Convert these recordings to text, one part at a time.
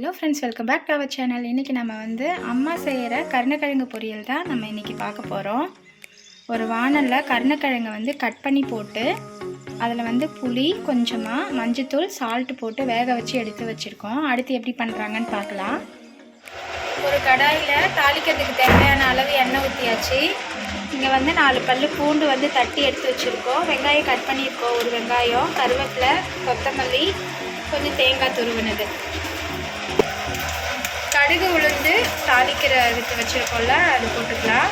Hello friends, welcome back to our channel. இன்றைக்கி நம்ம அம்மா செய்கிற கருணக்கிழங்கு பொரியல் தான் நம்ம இன்றைக்கி பார்க்க போகிறோம். ஒரு வானலில் கருணக்கிழங்கை கட் பண்ணி போட்டு அதில் புளி, கொஞ்சமாக மஞ்சத்தூள், சால்ட்டு போட்டு வேக வச்சு எடுத்து வச்சுருக்கோம். அடுத்து எப்படி பண்ணுறாங்கன்னு பார்க்கலாம். ஒரு கடாயில் தாளிக்கிறதுக்கு தேவையான அளவு எண்ணெய் ஊற்றியாச்சு. இங்கே 4 பல் பூண்டு தட்டி எடுத்து வச்சுருக்கோம். வெங்காயம் கட் பண்ணியிருக்கோம், ஒரு வெங்காயம், கருவேப்பிலை, கொத்தமல்லி, கொஞ்சம் தேங்காய் துருவினது, கடுகு உளுந்து தாளிக்கிறதுக்கு வச்சுருக்கோம்ல அது போட்டுக்கலாம்.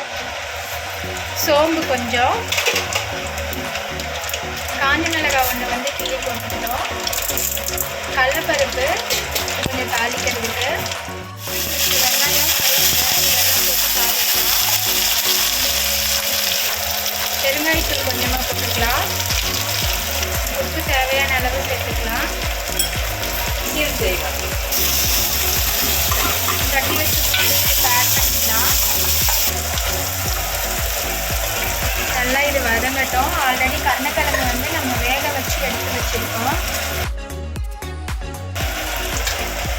சோம்பு கொஞ்சம், காஞ்ச மிளகாய் ஒன்று கிள்ளி போட்டுக்கிட்டோம். கடலைப்பருப்பு கொஞ்சம் தாளிக்கிறதுக்கு, வெங்காயம், இதெல்லாம் போட்டு தாளிக்கலாம். பெருங்காயத்தூள் கொஞ்சமாக போட்டுக்கலாம். உப்பு தேவையான அளவு சேர்த்துக்கலாம். தட்டி வச்சு ஆட் பண்ணிக்கலாம். நல்லா இது வதங்கட்டும். ஆல்ரெடி கருணக்கிழங்கு நம்ம வேக வச்சு எடுத்து வச்சுருக்கோம்.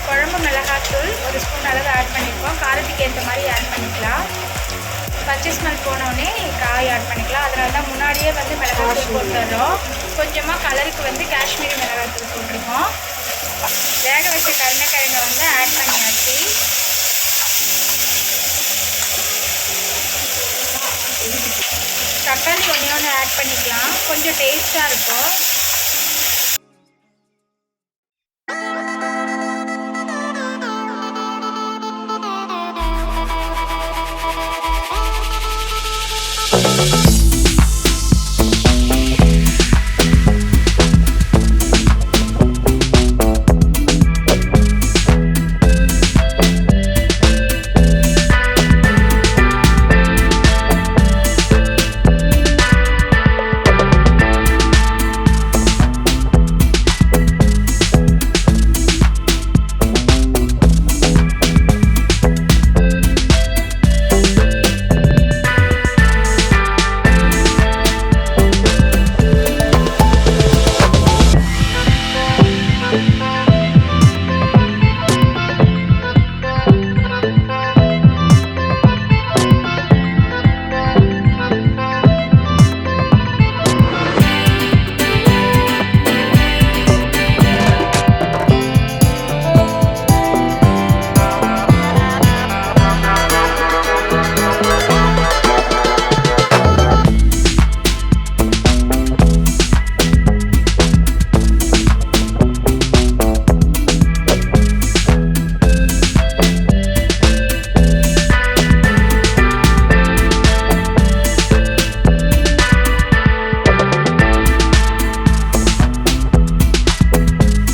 குழம்பு மிளகாத்தூள் ஒரு ஸ்பூன் அளவு ஆட் பண்ணியிருக்கோம். காரத்துக்கு ஏற்ற மாதிரி ஆட் பண்ணிக்கலாம். பச்சை ஸ்மெல் போனோடனே காய் ஆட் பண்ணிக்கலாம். அதனால தான் முன்னாடியே மிளகாத்தூள் போட்டுடுறோம். கொஞ்சமாக கலருக்கு காஷ்மீரி மிளகாத்தூள் போட்டிருக்கோம். வேக வச்ச கருணக்கிழங்கை ஆட் பண்ணியாச்சு. தக்காளி ஒன்று ஆட் பண்ணிக்கலாம், கொஞ்சம் டேஸ்ட்டாக இருக்கும்.